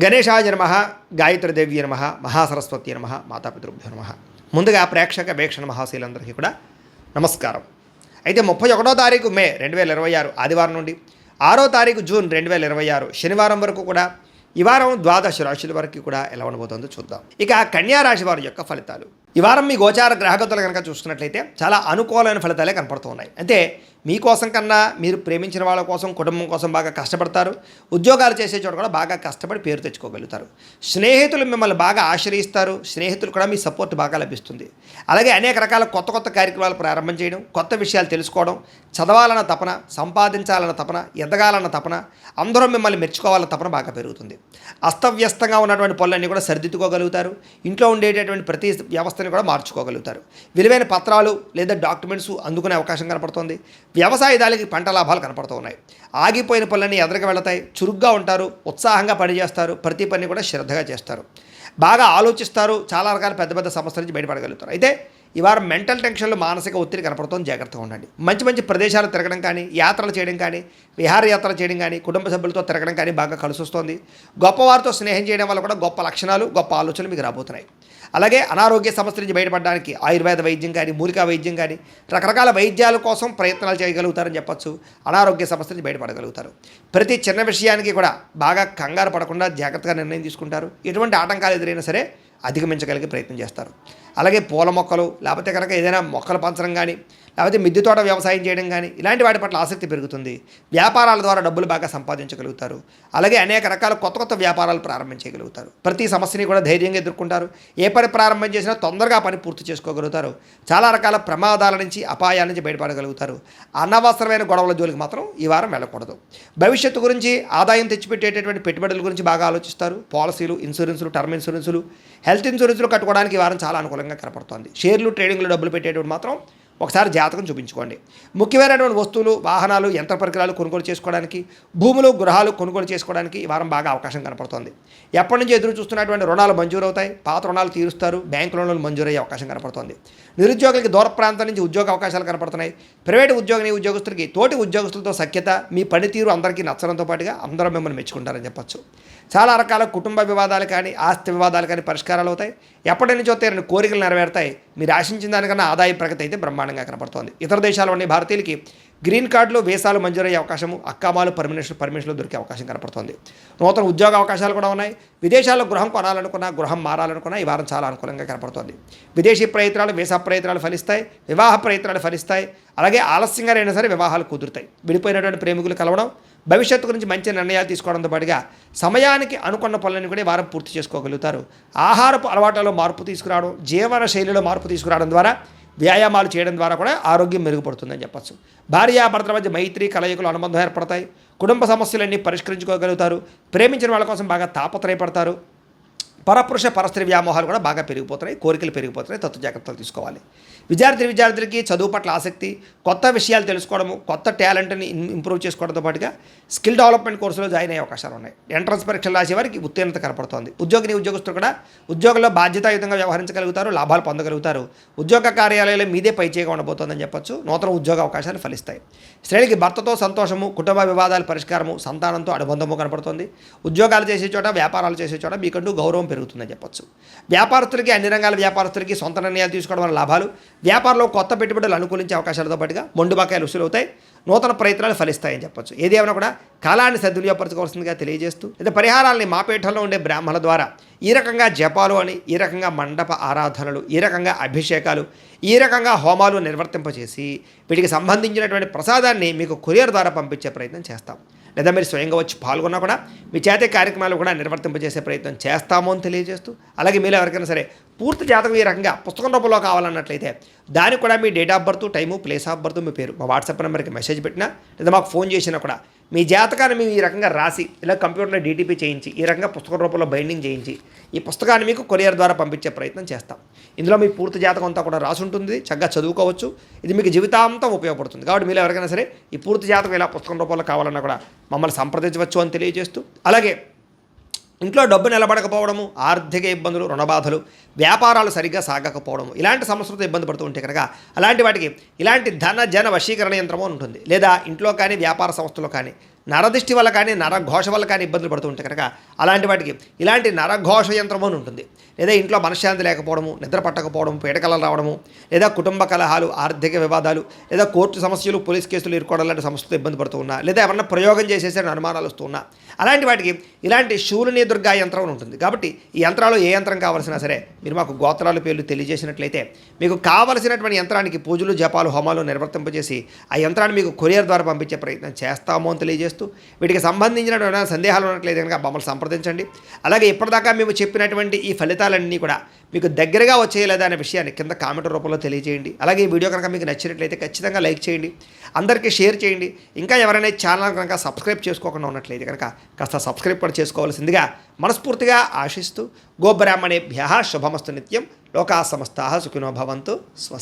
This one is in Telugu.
గణేశాయ నమః, గాయత్రీదేవి నమః, మహాసరస్వతి నమః, మాతాపితృభ్యో నమః. ముందుగా ప్రేక్షక వీక్షణ మహాశీలందరికీ కూడా నమస్కారం. అయితే 31వ తారీఖు మే 2026 ఆదివారం నుండి 6వ తారీఖు జూన్ 2026 శనివారం వరకు కూడా ఈ వారం ద్వాదశ రాశుల వరకు కూడా ఎలా ఉండబోతుందో చూద్దాం. ఇక కన్యా రాశి వారి యొక్క ఫలితాలు. ఈ వారం మీ గోచార గ్రహగతులు కనుక చూసుకున్నట్లయితే చాలా అనుకూలమైన ఫలితాలే కనపడుతున్నాయి. అంటే మీకోసం కన్నా మీరు ప్రేమించిన వాళ్ళ కోసం, కుటుంబం కోసం బాగా కష్టపడతారు. ఉద్యోగాలు చేసే చోట కూడా బాగా కష్టపడి పేరు తెచ్చుకోగలుగుతారు. స్నేహితులు మిమ్మల్ని బాగా ఆశ్రయిస్తారు. స్నేహితులు కూడా మీ సపోర్ట్ బాగా లభిస్తుంది. అలాగే అనేక రకాల కొత్త కొత్త కార్యక్రమాలు ప్రారంభం చేయడం, కొత్త విషయాలు తెలుసుకోవడం, చదవాలన్న తపన, సంపాదించాలన్న తపన, ఎదగాలన్న తపన, అందరూ మిమ్మల్ని మెచ్చుకోవాలన్న తపన బాగా పెరుగుతుంది. అస్తవ్యస్తంగా ఉన్నటువంటి పనులన్నీ కూడా సరిదిద్దుకోగలుగుతారు. ఇంట్లో ఉండేటటువంటి ప్రతి వ్యవస్థని కూడా మార్చుకోగలుగుతారు. విలువైన పత్రాలు లేదా డాక్యుమెంట్స్ అందుకునే అవకాశం కనపడుతుంది. వ్యవసాయదారులకి పంట లాభాలు కనపడుతూ ఉన్నాయి. ఆగిపోయిన పనులన్నీ ఎదురుగా వెళతాయి. చురుగ్గా ఉంటారు, ఉత్సాహంగా పనిచేస్తారు, ప్రతి పని కూడా శ్రద్ధగా చేస్తారు, బాగా ఆలోచిస్తారు, చాలా రకాల పెద్ద పెద్ద సమస్యల నుంచి బయటపడగలుగుతారు. అయితే ఈ వారం మెంటల్ టెన్షన్లు, మానసిక ఒత్తిడి కనపడుతుంది. జాగ్రత్తగా ఉండండి. మంచి మంచి ప్రదేశాలు తిరగడం కానీ, యాత్రలు చేయడం కానీ, విహారయాత్రలు చేయడం కానీ, కుటుంబ సభ్యులతో తిరగడం కానీ బాగా కలిసి వస్తుంది. గొప్పవారితో స్నేహం చేయడం వల్ల కూడా గొప్ప లక్షణాలు, గొప్ప ఆలోచనలు మీకు రాబోతున్నాయి. అలాగే అనారోగ్య సమస్యల నుంచి బయటపడడానికి ఆయుర్వేద వైద్యం కానీ, మూలికా వైద్యం కానీ, రకరకాల వైద్యాల కోసం ప్రయత్నాలు చేయగలుగుతారని చెప్పొచ్చు. అనారోగ్య సమస్యల నుంచి బయటపడగలుగుతారు. ప్రతి చిన్న విషయానికి కూడా బాగా కంగారు పడకుండా జాగ్రత్తగా నిర్ణయం తీసుకుంటారు. ఎటువంటి ఆటంకాలు ఎదురైనా సరే అధిగమించగలిగే ప్రయత్నం చేస్తారు. అలాగే పూల మొక్కలు, లేకపోతే కనుక ఏదైనా మొక్కలు పెంచడం కానీ, లేకపోతే మిద్దె తోట వ్యవసాయం చేయడం కానీ, ఇలాంటి వాటి పట్ల ఆసక్తి పెరుగుతుంది. వ్యాపారాల ద్వారా డబ్బులు బాగా సంపాదించగలుగుతారు. అలాగే అనేక రకాల కొత్త కొత్త వ్యాపారాలు ప్రారంభించగలుగుతారు. ప్రతి సమస్యని కూడా ధైర్యంగా ఎదుర్కొంటారు. ఏ పని ప్రారంభం చేసినా తొందరగా పని పూర్తి చేసుకోగలుగుతారు. చాలా రకాల ప్రమాదాల నుంచి, అపాయాల నుంచి బయటపడగలుగుతారు. అనవసరమైన గొడవల జోలికి మాత్రం ఈ వారం వెళ్ళకూడదు. భవిష్యత్తు గురించి, ఆదాయం తెచ్చిపెట్టేటటువంటి పెట్టుబడుల గురించి బాగా ఆలోచిస్తారు. పాలసీలు, ఇన్సూరెన్సులు, టర్మ్ ఇన్సూరెన్సులు, హెల్త్ ఇన్సూరెన్సులు కట్టుకోవడానికి ఈ వారం చాలా అనుకూలంగా కనపడుతోంది. షేర్లు, ట్రేడింగ్లు డబ్బులు పెట్టేటప్పుడు మాత్రం ఒకసారి జాతకం చూపించుకోండి. ముఖ్యమైనటువంటి వస్తువులు, వాహనాలు, యంత్ర పరికరాలు కొనుగోలు చేసుకోవడానికి, భూములు, గృహాలు కొనుగోలు చేసుకోవడానికి ఈ వారం బాగా అవకాశం కనపడుతోంది. ఎప్పటి నుంచి ఎదురు చూస్తున్నటువంటి రుణాలు మంజూరు అవుతాయి. పాత రుణాలు తీరుస్తారు. బ్యాంకు రుణాలు మంజూరయ్యే అవకాశం కనపడుతోంది. నిరుద్యోగులకి దూర ప్రాంతం నుంచి ఉద్యోగ అవకాశాలు కనపడుతున్నాయి. ప్రైవేటు ఉద్యోగస్తులకి తోటి ఉద్యోగస్తులతో సఖ్యత, మీ పనితీరు అందరికీ నచ్చడంతో పాటుగా అందరూ మిమ్మల్ని మెచ్చుకుంటారని చెప్పచ్చు. చాలా రకాల కుటుంబ వివాదాలు కానీ, ఆస్తి వివాదాలు కానీ పరిష్కారాలు అవుతాయి. ఎప్పటి నుంచో తీరని కోరికలు నెరవేరుతాయి. మీరు ఆశించిన దానికన్నా ఆదాయ ప్రగతి అయితే బ్రహ్మాండంగా కనపడుతోంది. ఇతర దేశాల్లోని భారతీయులకి గ్రీన్ కార్డులు, వీసాలు మంజూరయ్యే అవకాశము, అక్కామాలు, పర్మిషన్లు దొరికే అవకాశం కనపడుతోంది. నూతన ఉద్యోగ అవకాశాలు కూడా ఉన్నాయి. విదేశాల్లో గృహం కొనాలనుకున్నా, గృహం మారాలనుకున్నా ఈ వారం చాలా అనుకూలంగా కనపడుతోంది. విదేశీ ప్రయత్నాలు, వీసా ప్రయత్నాలు ఫలిస్తాయి. వివాహ ప్రయత్నాలు ఫలిస్తాయి. అలాగే ఆలస్యంగా అయినా సరే వివాహాలు కుదురుతాయి. విడిపోయినటువంటి ప్రేమికులు కలవడం, భవిష్యత్తు గురించి మంచి నిర్ణయాలు తీసుకోవడంతో పాటుగా సమయానికి అనుకున్న పనులను కూడా వారం పూర్తి చేసుకోగలుగుతారు. ఆహారపు అలవాట్లలో మార్పు తీసుకురావడం, జీవన శైలిలో మార్పు తీసుకురావడం ద్వారా, వ్యాయామాలు చేయడం ద్వారా కూడా ఆరోగ్యం మెరుగుపడుతుందని చెప్పచ్చు. భార్యాభర్తల మధ్య మైత్రి, కలయికలు, అనుబంధం ఏర్పడతాయి. కుటుంబ సమస్యలన్నీ పరిష్కరించుకోగలుగుతారు. ప్రేమించిన వాళ్ళ కోసం బాగా తాపత్రయపడతారు. పరపురుష పరస్త్రీ వ్యామోహాలు కూడా బాగా పెరిగిపోతున్నాయి. కోరికలు పెరిగిపోతున్నాయి. తత్వ జాగ్రత్తలు తీసుకోవాలి. విద్యార్థులకి చదువు పట్ల ఆసక్తి, కొత్త విషయాలు తెలుసుకోవడము, కొత్త టాలెంట్ని ఇంప్రూవ్ చేసుకోవడంతో పాటుగా స్కిల్ డెవలప్మెంట్ కోర్సులో జాయిన్ అయ్యే అవకాశాలు ఉన్నాయి. ఎంట్రన్స్ పరీక్షలు రాసే వారికి ఉత్తీర్ణత కనపడుతోంది. ఉద్యోగస్తులు కూడా ఉద్యోగంలో బాధ్యతాయుతంగా వ్యవహరించగలుగుతారు. లాభాలు పొందగలుగుతారు. ఉద్యోగ కార్యాలయాలు మీదే పైచేయగా ఉండబోతోందని చెప్పొచ్చు. నూతన ఉద్యోగ అవకాశాలు ఫలిస్తాయి. స్త్రీలకి భర్తతో సంతోషము, కుటుంబ వివాదాల పరిష్కారము, సంతానంతో అనుబంధము కనపడుతుంది. ఉద్యోగాలు చేసే చోట, వ్యాపారాలు చేసే చోట మీకంటూ గౌరవం పెరుగుతుందని చెప్పొచ్చు. వ్యాపారస్తులకి, అన్ని రంగాల వ్యాపారస్తులకి సొంత నిర్ణయాలు తీసుకోవడం వల్ల లాభాలు, వ్యాపారంలో కొత్త పెట్టుబడులు అనుకూలించే అవకాశాలతో పాటుగా మొండు బకాయిలు వసూలు అవుతాయి. నూతన ప్రయత్నాలు ఫలిస్తాయని చెప్పొచ్చు. ఏది ఏమైనా కూడా కాలాన్ని సద్వినియోగపరచుకోవాల్సిందిగా తెలియజేస్తూ, అయితే పరిహారాలని మా పీఠంలో ఉండే బ్రాహ్మణుల ద్వారా ఈ రకంగా జపాలు అని, ఈ రకంగా మండప ఆరాధనలు, ఈ రకంగా అభిషేకాలు, ఈ రకంగా హోమాలు నిర్వర్తింపచేసి వీటికి సంబంధించినటువంటి ప్రసాదాన్ని మీకు కొరియర్ ద్వారా పంపించే ప్రయత్నం చేస్తాం. లేదా మీరు స్వయంగా వచ్చి పాల్గొన్నా కూడా మీ చేతే కార్యక్రమాలు కూడా నిర్వర్తింపజేసే ప్రయత్నం చేస్తాము అని తెలియజేస్తూ, అలాగే మీరు ఎవరికైనా సరే పూర్తి జాతకం ఈ రకంగా పుస్తకం రూపంలో కావాలన్నట్లయితే దానికి కూడా మీ date of birth, time, place of birth, మీ పేరు మా వాట్సాప్ నెంబర్కి మెసేజ్ పెట్టినా, లేదా మాకు ఫోన్ చేసినా కూడా మీ జాతకాన్ని మేము ఈ రకంగా రాసి, ఇలా కంప్యూటర్లో డీటీపీ చేయించి, ఈ రకంగా పుస్తకం రూపంలో బైండింగ్ చేయించి ఈ పుస్తకాన్ని మీకు కొరియర్ ద్వారా పంపించే ప్రయత్నం చేస్తాం. ఇందులో మీ పూర్తి జాతకం అంతా కూడా రాసి ఉంటుంది. చక్కగా చదువుకోవచ్చు. ఇది మీకు జీవితాంతం ఉపయోగపడుతుంది. కాబట్టి మీరు ఎవరికైనా సరే ఈ పూర్తి జాతకం ఇలా పుస్తకం రూపంలో కావాలన్నా కూడా మమ్మల్ని సంప్రదించవచ్చు అని తెలియజేస్తూ, అలాగే ఇంట్లో డబ్బు నిలబడకపోవడము, ఆర్థిక ఇబ్బందులు, రుణబాధలు, వ్యాపారాలు సరిగ్గా సాగకపోవడము, ఇలాంటి సమస్యలతో ఇబ్బంది పడుతూ ఉంటే కనుక అలాంటి వాటికి ఇలాంటి ధన జన వశీకరణ యంత్రము ఉంటుంది. లేదా ఇంట్లో కానీ, వ్యాపార సంస్థలో కానీ నరదిష్టి వల్ల కానీ నరఘోష వల్ల కానీ ఇబ్బందులు పడుతూ ఉంటే కనుక అలాంటి వాటికి ఇలాంటి నరఘోష యంత్రము అని ఉంటుంది. లేదా ఇంట్లో మనశ్శాంతి లేకపోవడము, నిద్ర పట్టకపోవడం, పీడకలలు రావడము, లేదా కుటుంబ కలహాలు, ఆర్థిక వివాదాలు, లేదా కోర్టు సమస్యలు, పోలీస్ కేసులు ఇరుకోవడం లాంటి సమస్యలతో ఇబ్బంది పడుతూ ఉన్నా, లేదా ఎవరన్నా ప్రయోగం చేసేసే అనుమానాలు వస్తూ ఉన్నా, అలాంటి వాటికి ఇలాంటి శూలిని దుర్గా యంత్రం అని ఉంటుంది. కాబట్టి ఈ యంత్రాలు ఏ యంత్రం కావాల్సినా సరే మీరు మాకు గోత్రాల పేర్లు తెలియజేసినట్లయితే మీకు కావలసినటువంటి యంత్రానికి పూజలు, జపాలు, హోమాలు నిర్వర్తింపజేసి ఆ యంత్రాన్ని మీకు కొరియర్ ద్వారా పంపించే ప్రయత్నం చేస్తాము అని తెలియజేస్తూ, వీటికి సంబంధించిన సందేహాలు ఉన్నట్లయితే కనుక మమ్మల్ని సంప్రదించండి. అలాగే ఇప్పటిదాకా మేము చెప్పినటువంటి ఈ ఫలితాలన్నీ కూడా మీకు దగ్గరగా వచ్చేయలేదా అనే విషయాన్ని కింద కామెంట్ రూపంలో తెలియజేయండి. అలాగే ఈ వీడియో కనుక మీకు నచ్చినట్లయితే ఖచ్చితంగా లైక్ చేయండి, అందరికీ షేర్ చేయండి. ఇంకా ఎవరైనా ఛానల్ కనుక సబ్స్క్రైబ్ చేసుకోకుండా ఉన్నట్లయితే కనుక కాస్త సబ్స్క్రైబ్ కూడా చేసుకోవాల్సిందిగా మనస్ఫూర్తిగా ఆశిస్తూ, గోబ్రాహ్మణేభ్యః శుభమస్తు నిత్యం, లోకా సమస్తాః సుఖినో భవంతు, స్వస్తి.